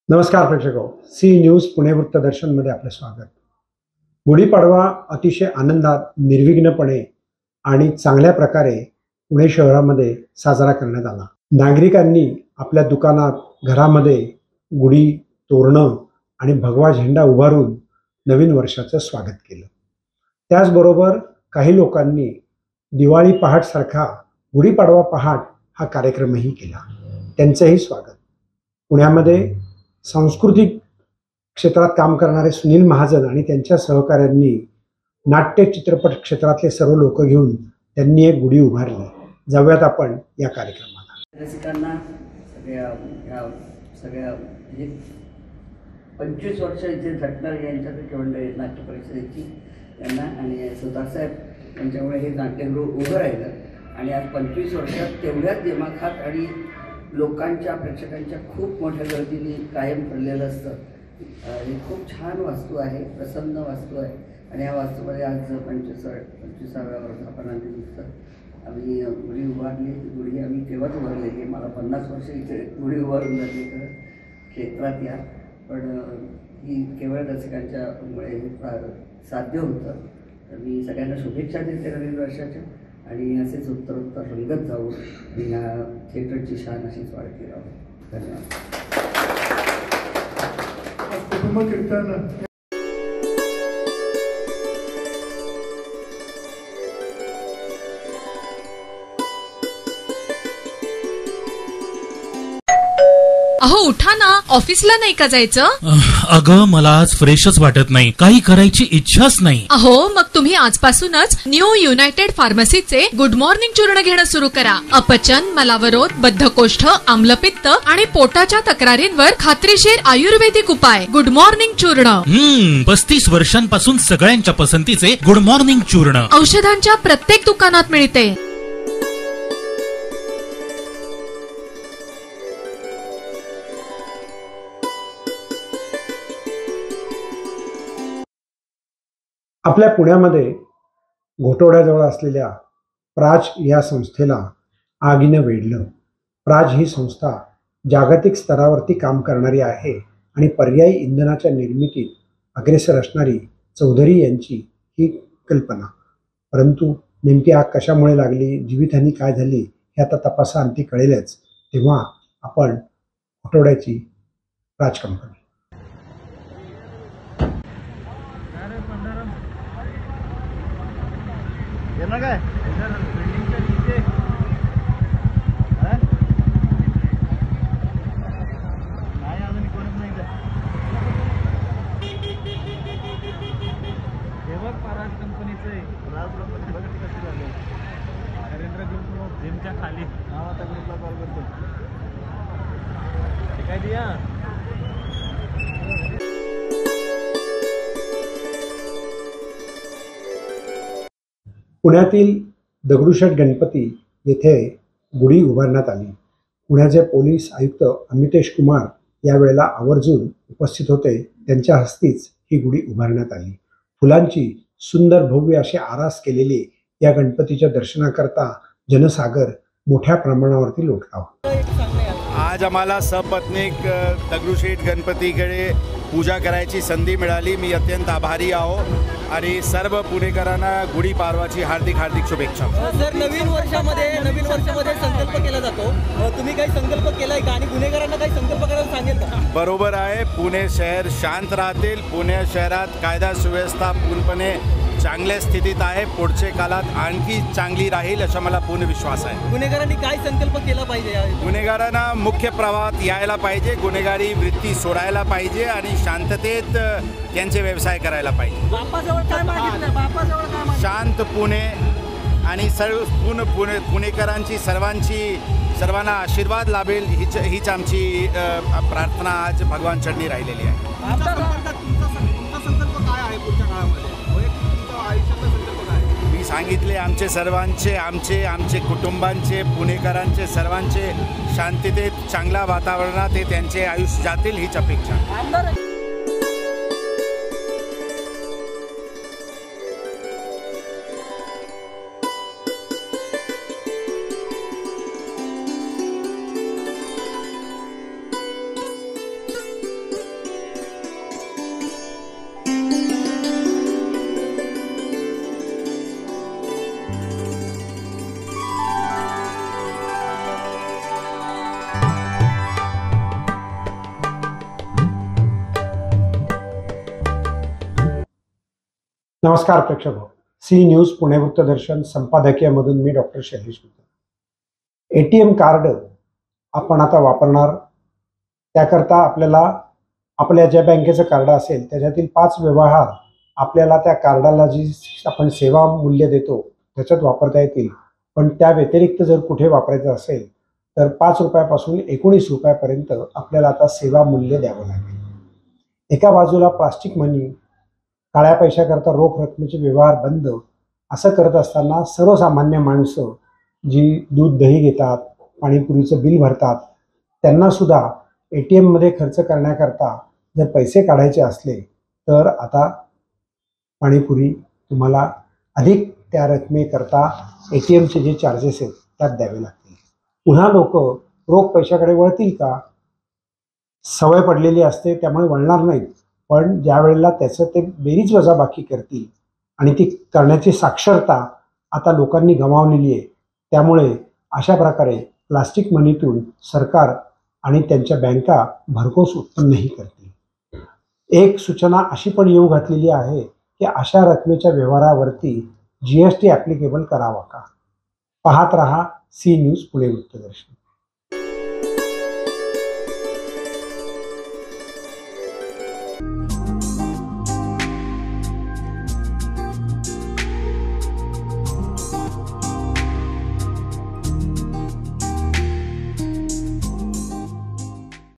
नमस्कार प्रेक्षको, C news Pune वृत्तदर्शनमध्ये आपले स्वागत। गुढीपाडवा अतिशय आनंदात, निर्विघ्नपणे आणि चांगल्या प्रकारे पुणे शहरामध्ये साजरा करण्यात आला। नागरिकांनी आपल्या दुकानात, घरामध्ये गुढी, तोरणं आणि भगवा झेंडा उभारून नवीन वर्षाचं स्वागत केलं। त्याचबरोबर काही लोकांनी दिवाळी पहाट सारखा गुढीपाडवा पहाट हा कार्यक्रमही केला। त्यांचंही स्वागत। पुण्यामध्ये सांस्कृतिक क्षेत्रात काम करणारे सुनील महाजन आणि त्यांच्या सहकाऱ्यांनी नाट्य चित्रपट क्षेत्रातले सर्व लोक घेऊन त्यांनी एक गुढी उभारली। जाऊयात आपण या कार्यक्रमाला। रसिकांना सगळ्या 25 वर्ष इथे झटणार यांच्यापैकी मंडळी नाट्य परिषदेची यांना आणि सुधारसाहेब यांच्यामुळे हे नाट्यगृह उभं राहिलं आणि आज 25 वर्षात तेवढ्याच दिमाखात आणि लोकांच्या, प्रेक्षकांच्या खूप मोठ्या गर्दीने कायम पडलेलं असतं। ही खूप छान वास्तू आहे, प्रसन्न वास्तू आहे आणि या वास्तूमध्ये आज 25व्या वर्धापनानिमित्त आम्ही गुढी उभारली। गुढी आम्ही तेव्हाच उभारली की मला 50 वर्ष इथे गुढी उभारून झाली तर क्षेत्रात या, पण ही केवळ रसिकांच्यामुळे हे साध्य होतं। तर मी सगळ्यांना शुभेच्छा देते नवीन वर्षाच्या आणि असेच उत्तरोत्तर रंगत जाऊ आणि या थिएटरची शान अशीच वाढती राहू। धन्यवाद। अहो उठा ना, ऑफिसला नाही का जायचं? अगं मला आज फ्रेशच वाटत नाही, काही करायची इच्छाच नाही। अहो मग तुम्ही आजपासूनच न्यू युनायटेड फार्मसीचे गुड मॉर्निंग चूर्ण घेणं सुरू करा। अपचन, मलावरोध, बद्धकोष्ठ, आम्लपित्त आणि पोटाच्या तक्रारींवर खात्रीशीर आयुर्वेदिक उपाय गुड मॉर्निंग चूर्ण। 35 वर्षांपासून सगळ्यांच्या पसंतीचे गुड मॉर्निंग चूर्ण औषधांच्या प्रत्येक दुकानात मिळते। आपल्या पुण्यामध्ये घोटवड्याजवळ असलेल्या प्राज या संस्थेला आगीनं वेढलं। प्राज ही संस्था जागतिक स्तरावरती काम करणारी आहे आणि पर्यायी इंधनाच्या निर्मितीत अग्रेसर असणारी चौधरी यांची ही कल्पना। परंतु नेमकी आग कशामुळे लागली, जीवितहानी काय झाली हे आता तपासाअंती कळेलच। तेव्हा आपण घोटवड्याची प्राज कंपनी काय बिल्डिंगच्या नीचे नाही अजून कोणच नाही का? हे बघ पराज कंपनीचं आहे। पराज कंपनी बघ कशी झाली। नरेंद्र ग्रुप जिमच्या खाली आता ग्रुपला कॉल करतो। ते काय दिया पुण्यातील दगडूशेठ गणपती येथे गुढी उभारण्यात आली। पुण्याचे पोलीस आयुक्त अमितेश कुमार यावेळेला आवर्जून उपस्थित होते। त्यांच्या हस्तीच ही गुढी उभारण्यात आली। फुलांची सुंदर भव्य अशी आरास केलेली या गणपतीच्या दर्शनाकरता जनसागर मोठ्या प्रमाणावरती लोटला। आज आम्हाला सपत्नीक दगडूशेठ गणपतीकडे पूजा करायची संधी मिळाली। मी अत्यंत आभारी आहो आणि सर्व पुणेकरांना गुढीपाडवाची हार्दिक शुभेच्छा। सर नवीन वर्षामध्ये संकल्प केला जातो, तुम्ही काही संकल्प केलाय का आणि गुन्हेगारांना काही संकल्प करायला सांगेल का? बरोबर आहे, पुणे शहर शांत राहतील, पुणे शहरात कायदा सुव्यवस्था पूर्णपणे चांगल्या स्थितीत आहे, पुढच्या काळात आणखी चांगली राहील असा मला पूर्ण विश्वास आहे। गुन्हेगारांनी काय संकल्प केला पाहिजे? गुन्हेगारांना मुख्य प्रवाहात यायला पाहिजे, गुन्हेगारी वृत्ती सोडायला पाहिजे आणि शांततेत त्यांचे व्यवसाय करायला पाहिजे। बापाजवळ काय मागितलं? शांत पुणे आणि सर्व पुणेकरांची सर्वांना आशीर्वाद लाभेल हीच आमची प्रार्थना आज भगवान चरणी राहिलेली आहे। संकल्प काय आहे पुढच्या काळामध्ये? मी सांगितले आमचे सर्वांचे, आमचे कुटुंबांचे, पुणेकरांचे सर्वांचे शांततेत चांगल्या वातावरणात हे त्यांचे आयुष्य जातील हीच अपेक्षा। नमस्कार प्रेक्षक हो. सी न्यूज पुणे वृत्तदर्शन संपादकीयमधून मी डॉक्टर शैलेश मित्र. ATM कार्ड आपण आता वापरणार. त्याकरता आपल्याला आपल्या ज्या बँकेचं कार्ड असेल त्याच्यातील 5 व्यवहार आपल्याला त्या कार्डाला जी आपण सेवा मूल्य देतो त्याच्यात वापरता येतील. पण त्या व्यतिरिक्त जर कुठे वापरायचं असेल तर 5 रुपयापासून 19 रुपयापर्यंत आपल्याला आता सेवा मूल्य द्यावं लागेल. एका बाजूला प्लास्टिक मनी, काळ्या पैशाकरता रोख रकमेचे व्यवहार बंद, असं करत असताना सर्वसामान्य माणसं जी दूध दही घेतात, पाणीपुरीचं बिल भरतात, त्यांनासुद्धा ATMमध्ये खर्च करण्याकरता जर पैसे काढायचे असले तर आता पाणीपुरी तुम्हाला अधिक त्या रकमेकरता ATMचे जे चार्जेस आहेत त्यात द्यावे लागतील. पुन्हा लोक रोख पैशाकडे वळतील का? सवय पडलेली असते त्यामुळे वळणार नाहीत. पण ज्या वेळेला त्याचं ते बेरीज वजाबाकी करतील आणि ती करण्याची साक्षरता आता लोकांनी गमावलेली आहे. त्यामुळे अशा प्रकारे प्लास्टिक मनीतून सरकार आणि त्यांच्या बँका भरघोस उत्पन्नही करतील. एक सूचना अशी पण येऊ घातलेली आहे की अशा रकमेच्या व्यवहारावरती GST ॲप्लिकेबल करावा का? पाहत रहा सी न्यूज पुणे वृत्तदर्शन.